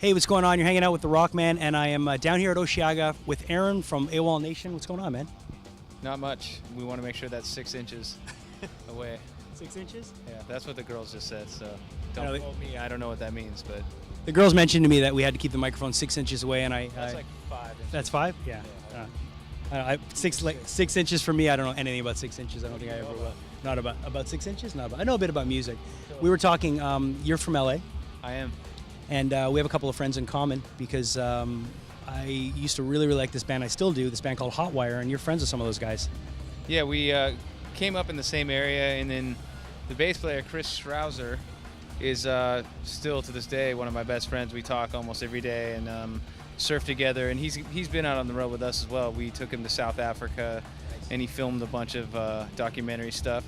Hey, what's going on? You're hanging out with the Rockman, and I am down here at Osheaga with Aaron from Awolnation. What's going on, man? Not much. We want to make sure that's 6 inches away. 6 inches? Yeah, that's what the girls just said, so don't quote me. I don't know what that means, but... The girls mentioned to me that we had to keep the microphone 6 inches away, and That's like 5 inches. That's 5? Yeah. Six inches for me, I don't know anything about 6 inches. I don't think I ever will. Not about 6 inches? Not about, I know a bit about music. We were talking, you're from LA. I am. And we have a couple of friends in common because I used to really like this band. I still do, this band called Hotwire, and you're friends with some of those guys. Yeah, we came up in the same area, and then the bass player, Chris Strauser, is still to this day one of my best friends. We talk almost every day and surf together, and he's been out on the road with us as well. We took him to South Africa, and he filmed a bunch of documentary stuff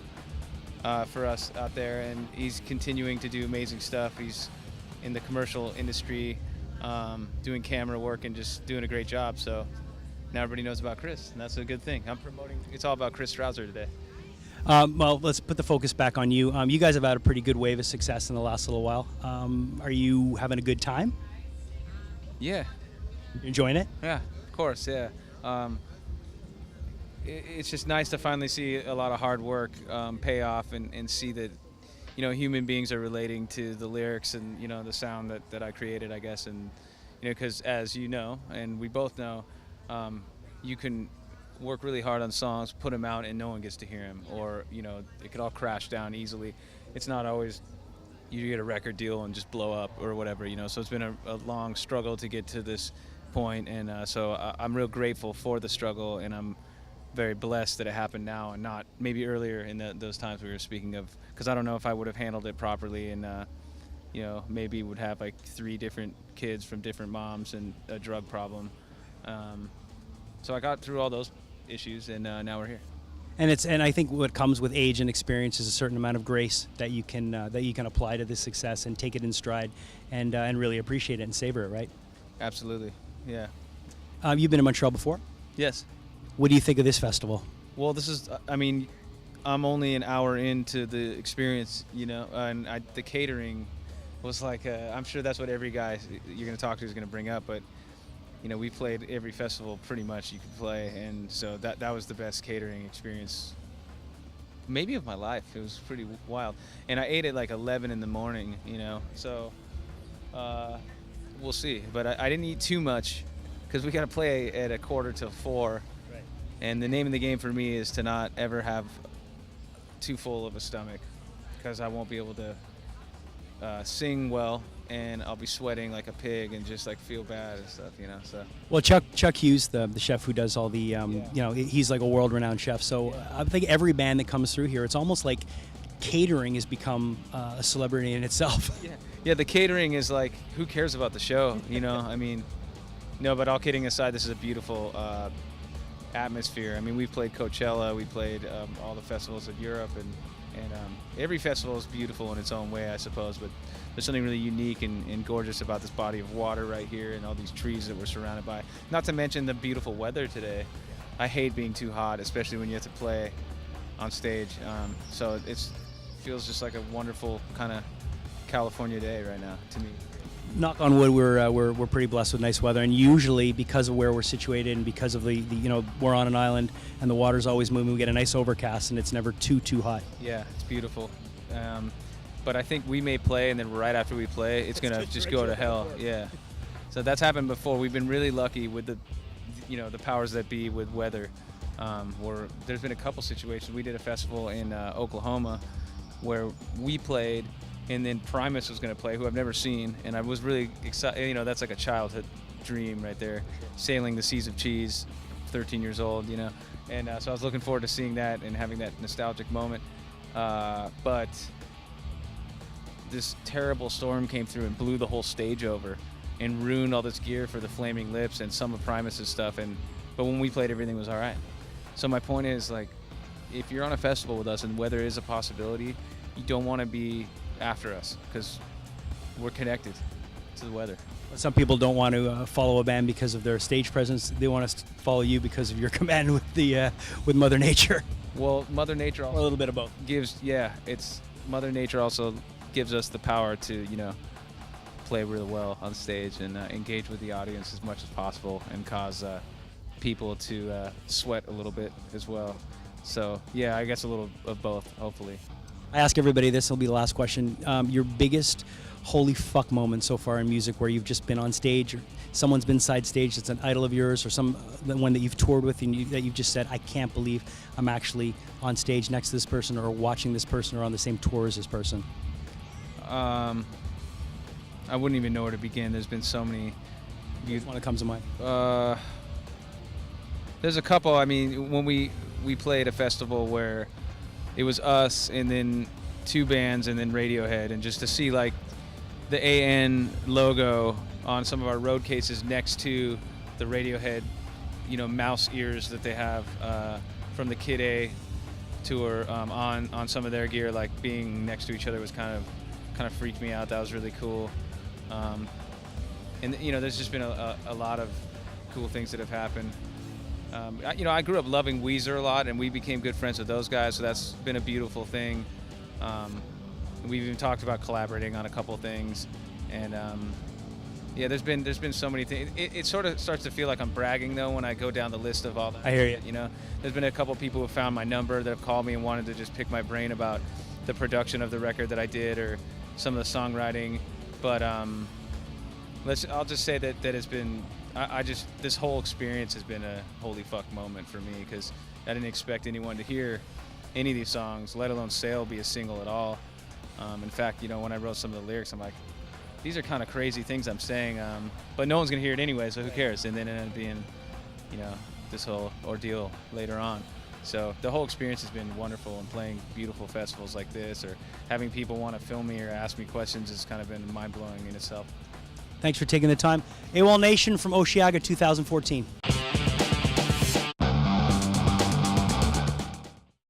for us out there, and he's continuing to do amazing stuff. He's in the commercial industry, doing camera work and just doing a great job. So now everybody knows about Chris, and that's a good thing. I'm promoting. It's all about Chris Strauser today. Well, let's put the focus back on you. You guys have had a pretty good wave of success in the last little while. Are you having a good time? Yeah. You enjoying it? Yeah, of course, yeah. It's just nice to finally see a lot of hard work pay off and see that, human beings are relating to the lyrics and, the sound that I created, I guess. And, because as you know, and we both know, you can work really hard on songs, put them out, and no one gets to hear them. Or, it could all crash down easily. It's not always you get a record deal and just blow up or whatever, So it's been a long struggle to get to this point. And so I'm real grateful for the struggle, and I'm very blessed that it happened now and not maybe earlier in those times we were speaking of, because I don't know if I would have handled it properly, and maybe would have like 3 different kids from different moms and a drug problem. So I got through all those issues, and now we're here. And I think what comes with age and experience is a certain amount of grace that you can apply to this success and take it in stride and really appreciate it and savor it, right? Absolutely, yeah. You've been in Montreal before? Yes. What do you think of this festival? Well, this is, I'm only an hour into the experience, and the catering was like, I'm sure that's what every guy you're going to talk to is going to bring up, but, we played every festival pretty much you could play, and so that was the best catering experience maybe of my life. It was pretty wild. And I ate at like 11 in the morning, so we'll see. But I didn't eat too much because we got to play at 3:45. And the name of the game for me is to not ever have too full of a stomach, because I won't be able to sing well, and I'll be sweating like a pig and just like feel bad and stuff, So. Well, Chuck Hughes, the chef who does all the, he's like a world-renowned chef. So I think every band that comes through here, it's almost like catering has become a celebrity in itself. Yeah. The catering is like, who cares about the show? No. But all kidding aside, this is a beautiful atmosphere. We've played Coachella, we played all the festivals of Europe, and every festival is beautiful in its own way, I suppose, but there's something really unique and gorgeous about this body of water right here and all these trees that we're surrounded by. Not to mention the beautiful weather today. I hate being too hot, especially when you have to play on stage. So it feels just like a wonderful kind of California day right now to me. Knock on wood, we're pretty blessed with nice weather, and usually because of where we're situated and because of the we're on an island and the water's always moving, we get a nice overcast and it's never too hot. Yeah, it's beautiful. But I think we may play, and then right after we play, it's gonna just go to hell. Yeah. So that's happened before. We've been really lucky with the powers that be with weather. Where there's been a couple situations. We did a festival in Oklahoma where we played, and then Primus was going to play, who I've never seen, and I was really excited. That's like a childhood dream right there, sailing the seas of cheese, 13 years old, and so I was looking forward to seeing that and having that nostalgic moment. But this terrible storm came through and blew the whole stage over and ruined all this gear for the Flaming Lips and some of Primus's stuff. But when we played, everything was all right. So my point is, like, if you're on a festival with us and weather is a possibility, you don't want to be after us, because we're connected to the weather. Some people don't want to follow a band because of their stage presence. They want us to follow you because of your command with Mother Nature. Well, Mother Nature also, or a little bit of both, Mother Nature also gives us the power to play really well on stage and engage with the audience as much as possible and cause people to sweat a little bit as well. So yeah, I guess a little of both, hopefully. I ask everybody this, will be the last question. Your biggest holy fuck moment so far in music, where you've just been on stage, or someone's been side stage that's an idol of yours, or the one that you've toured with and that you've just said, I can't believe I'm actually on stage next to this person, or watching this person, or on the same tour as this person? I wouldn't even know where to begin. There's been so many. Which one that comes to mind? There's a couple. I mean, when we played a festival where it was us and then 2 bands and then Radiohead, and just to see like the AN logo on some of our road cases next to the Radiohead, mouse ears that they have from the Kid A tour on some of their gear, like being next to each other was kind of freaked me out. That was really cool. And there's just been a lot of cool things that have happened. I grew up loving Weezer a lot, and we became good friends with those guys, so that's been a beautiful thing. We've even talked about collaborating on a couple things, and yeah, there's been so many things. It sort of starts to feel like I'm bragging though when I go down the list of all that. I hear you. There's been a couple people who found my number that have called me and wanted to just pick my brain about the production of the record that I did or some of the songwriting, but I'll just say that it's been. This whole experience has been a holy fuck moment for me, because I didn't expect anyone to hear any of these songs, let alone Sail be a single at all. In fact, when I wrote some of the lyrics, I'm like, these are kind of crazy things I'm saying, but no one's gonna hear it anyway, so who cares? And then it ended up being, this whole ordeal later on. So the whole experience has been wonderful, and playing beautiful festivals like this, or having people want to film me or ask me questions, has kind of been mind-blowing in itself. Thanks for taking the time. AWOLNation from Osheaga 2014.